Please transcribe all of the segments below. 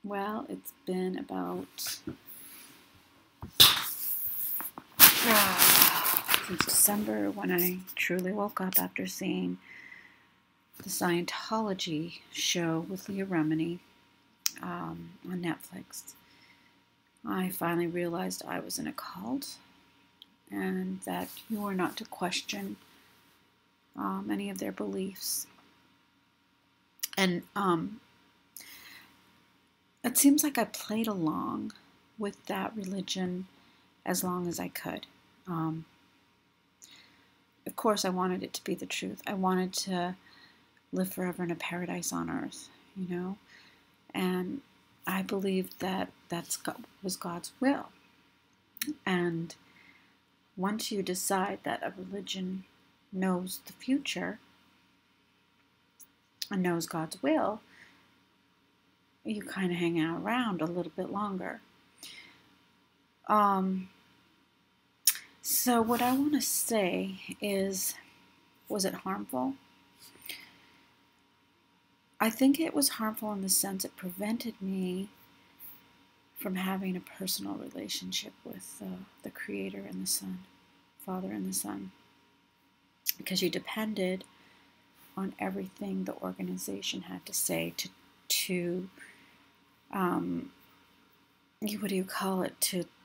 Well, it's been about since December when I truly woke up after seeing the Scientology show with Leah Remini on Netflix. I finally realized I was in a cult and that you are not to question any of their beliefs. And it seems like I played along with that religion as long as I could. Of course, I wanted it to be the truth. I wanted to live forever in a paradise on earth, and I believed that was God's will. And once you decide that a religion knows the future and knows God's will, you kind of hang out around a little bit longer. So what I want to say is, was it harmful? I think it was harmful in the sense it prevented me from having a personal relationship with the Creator and the Son, Father and the Son, because you depended on everything the organization had to say to what do you call it,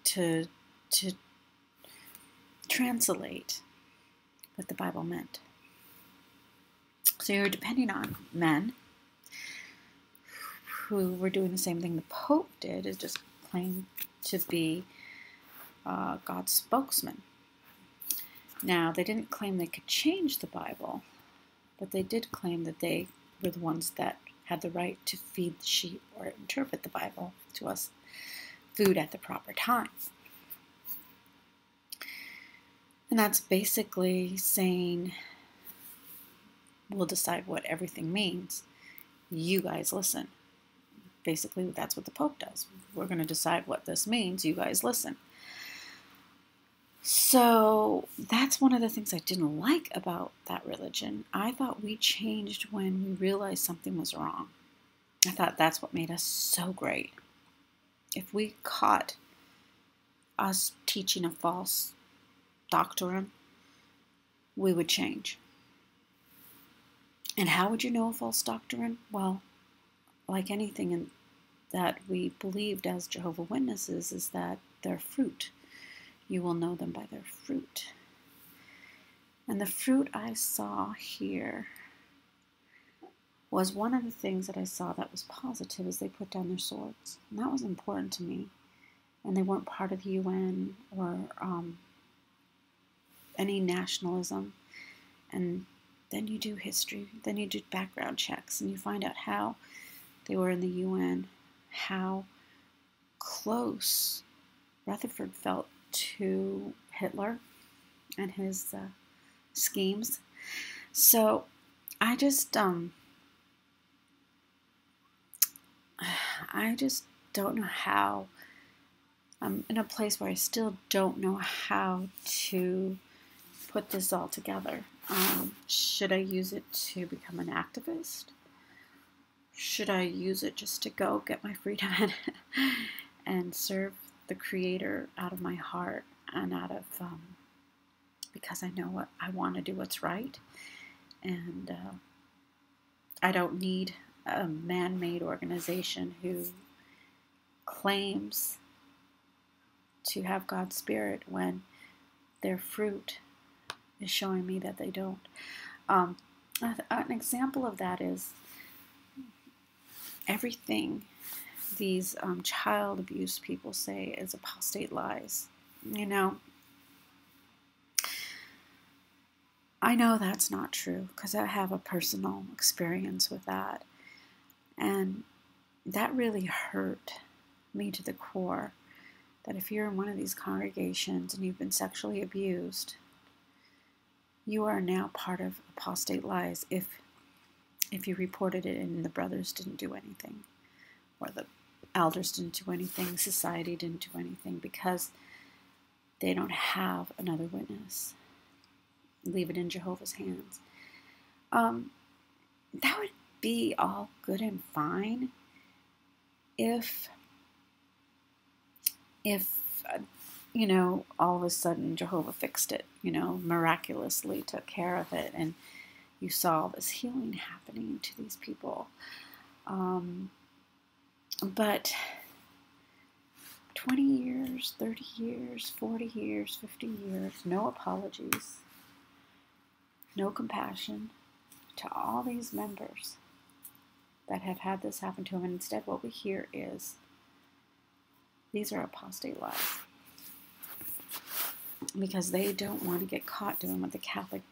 to translate what the Bible meant. So you're depending on men who were doing the same thing the Pope did, is just claimed to be God's spokesman. Now, they didn't claim they could change the Bible, but they did claim that they were the ones that had the right to feed the sheep or interpret the Bible to us food at the proper time. And that's basically saying, we'll decide what everything means. You guys listen. Basically, that's what the Pope does. We're going to decide what this means. You guys listen. So that's one of the things I didn't like about that religion. I thought we changed when we realized something was wrong. I thought that's what made us so great. If we caught us teaching a false doctrine, we would change. And how would you know a false doctrine? Well, like anything that we believed as Jehovah's Witnesses, is that their fruit. You will know them by their fruit. And the fruit I saw here was one of the things that I saw that was positive, is they put down their swords. And that was important to me. And they weren't part of the UN or any nationalism. And then you do history, then you do background checks, and you find out how they were in the UN, how close Rutherford felt to Hitler and his schemes. So I just don't know how. I'm in a place where I still don't know how to put this all together. Should I use it to become an activist? Should I use it just to go get my freedom and serve the Creator out of my heart and out of because I know what I want to do, what's right, and I don't need a man-made organization who claims to have God's Spirit when their fruit is showing me that they don't. An example of that is everything these child abuse people say is apostate lies. I know that's not true because I have a personal experience with that. And that really hurt me to the core, that if you're in one of these congregations and you've been sexually abused, you are now part of apostate lies if you reported it and the brothers didn't do anything, or the elders didn't do anything, society didn't do anything, because they don't have another witness. Leave it in Jehovah's hands. That would be all good and fine if all of a sudden Jehovah fixed it, miraculously took care of it, and you saw this healing happening to these people. But 20 years, 30 years, 40 years, 50 years, no apologies, no compassion to all these members that have had this happen to them. And instead what we hear is, these are apostate lies. Because they don't want to get caught doing what the Catholics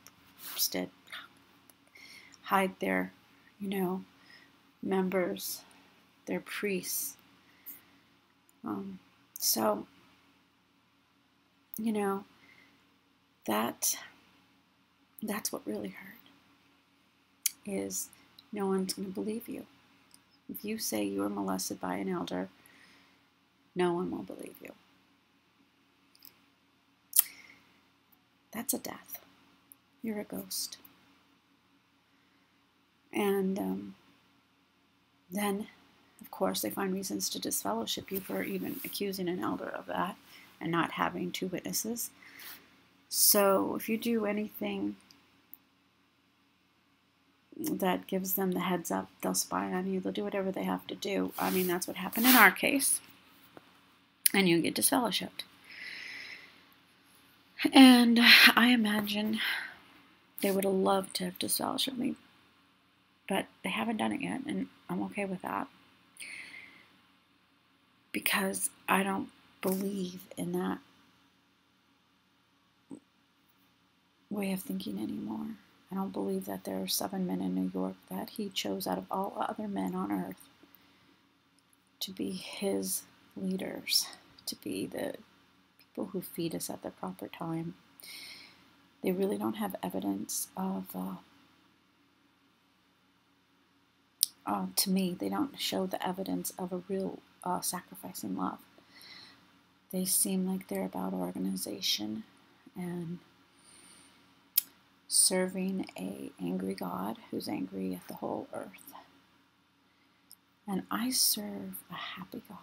did. Hide their, members, their priests. So, that's what really hurt. Is no one's going to believe you. If you say you were molested by an elder, no one will believe you. That's a death. You're a ghost. And then, of course, they find reasons to disfellowship you for even accusing an elder of that and not having 2 witnesses. So if you do anything that gives them the heads up, they'll spy on you. They'll do whatever they have to do. I mean, that's what happened in our case. And you get disfellowshipped. And I imagine they would have loved to have disfellowshipped me, but they haven't done it yet, and I'm okay with that. Because I don't believe in that way of thinking anymore. I don't believe that there are 7 men in New York that he chose out of all other men on earth to be his leaders, to be the people who feed us at the proper time. They really don't have evidence of, to me, they don't show the evidence of a real sacrificing love. They seem like they're about organization and serving a angry God who's angry at the whole earth. And I serve a happy God.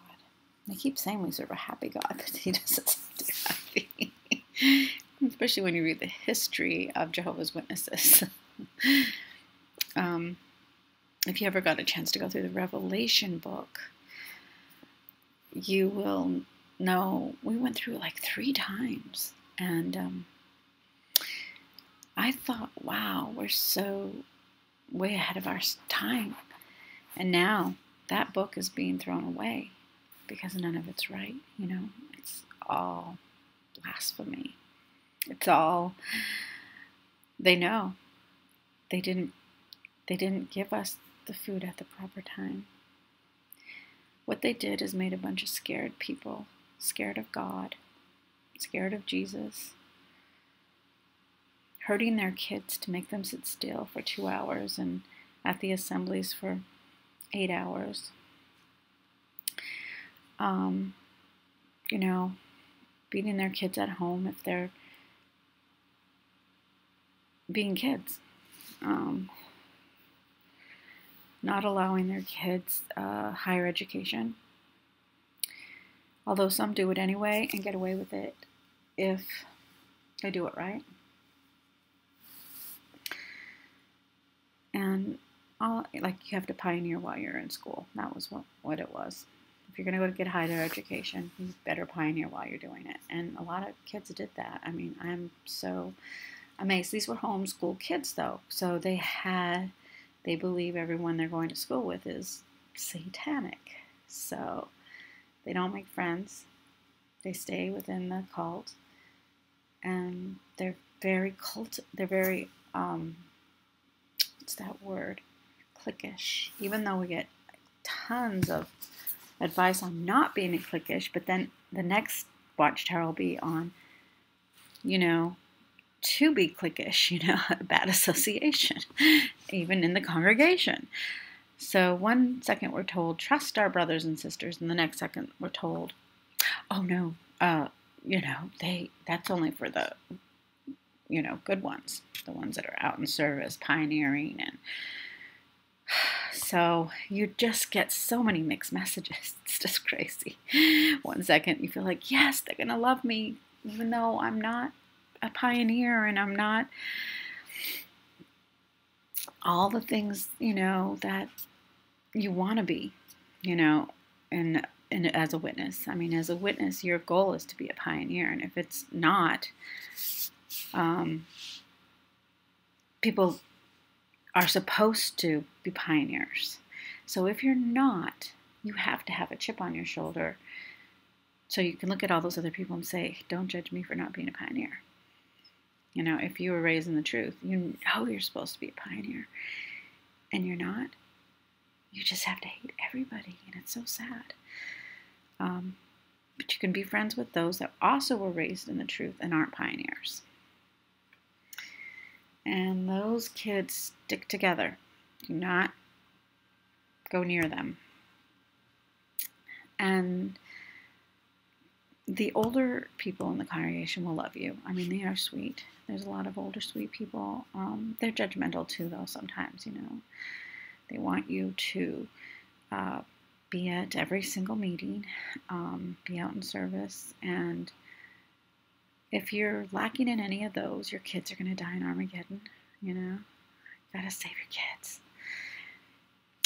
They keep saying we serve a happy God, but he doesn't seem too happy. Especially when you read the history of Jehovah's Witnesses. If you ever got a chance to go through the Revelation book, you will know we went through it like 3 times. And I thought, wow, we're so way ahead of our time. And now that book is being thrown away because none of it's right. It's all blasphemy. It's all, they know. They didn't give us the food at the proper time. What they did is made a bunch of scared people, scared of God, scared of Jesus, hurting their kids to make them sit still for 2 hours and at the assemblies for 8 hours. Beating their kids at home if they're being kids. Not allowing their kids higher education. Although some do it anyway and get away with it if they do it right. And you have to pioneer while you're in school. That was what it was. If you're going to go to get higher education, you better pioneer while you're doing it. And a lot of kids did that. I mean, I'm so amazed. These were homeschool kids, though. So they believe everyone they're going to school with is satanic. So they don't make friends. They stay within the cult. And they're very they're very, what's that word? Cliquish. Even though we get tons of advice on not being cliquish, but then the next watchtower will be on, to be cliquish, bad association, even in the congregation. So one second we're told, trust our brothers and sisters, and the next second we're told, oh no, that's only for the, good ones, the ones that are out in service, pioneering, and So you just get so many mixed messages. It's just crazy. One second you feel like, yes, they're going to love me, even though I'm not a pioneer and I'm not all the things, that you want to be, and as a witness. I mean, as a witness, your goal is to be a pioneer. And if it's not, people are supposed to be pioneers. So if you're not, you have to have a chip on your shoulder so you can look at all those other people and say, don't judge me for not being a pioneer. If you were raised in the truth, you know you're supposed to be a pioneer and you're not. You just have to hate everybody, and it's so sad. But you can be friends with those that also were raised in the truth and aren't pioneers. And those kids stick together. Do not go near them. And the older people in the congregation will love you. I mean, they are sweet. There's a lot of older, sweet people. They're judgmental too, though, sometimes, They want you to be at every single meeting, be out in service. And if you're lacking in any of those, your kids are going to die in Armageddon, You gotta save your kids.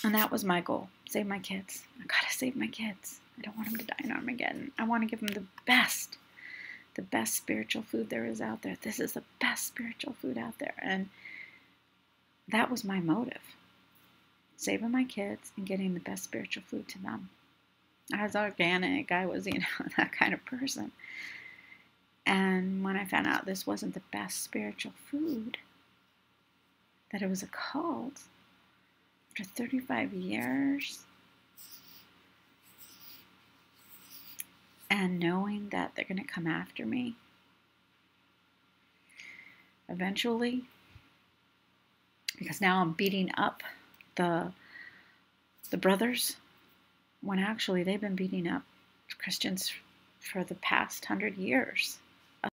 And that was my goal. Save my kids. I gotta save my kids. I don't want them to die in Armageddon. I want to give them the best spiritual food there is out there. This is the best spiritual food out there. And that was my motive. Saving my kids and getting the best spiritual food to them. I was organic. I was, that kind of person. And when I found out this wasn't the best spiritual food, that it was a cult, after 35 years, and knowing that they're going to come after me, eventually, because now I'm beating up the brothers, when actually they've been beating up Christians for the past 100 years.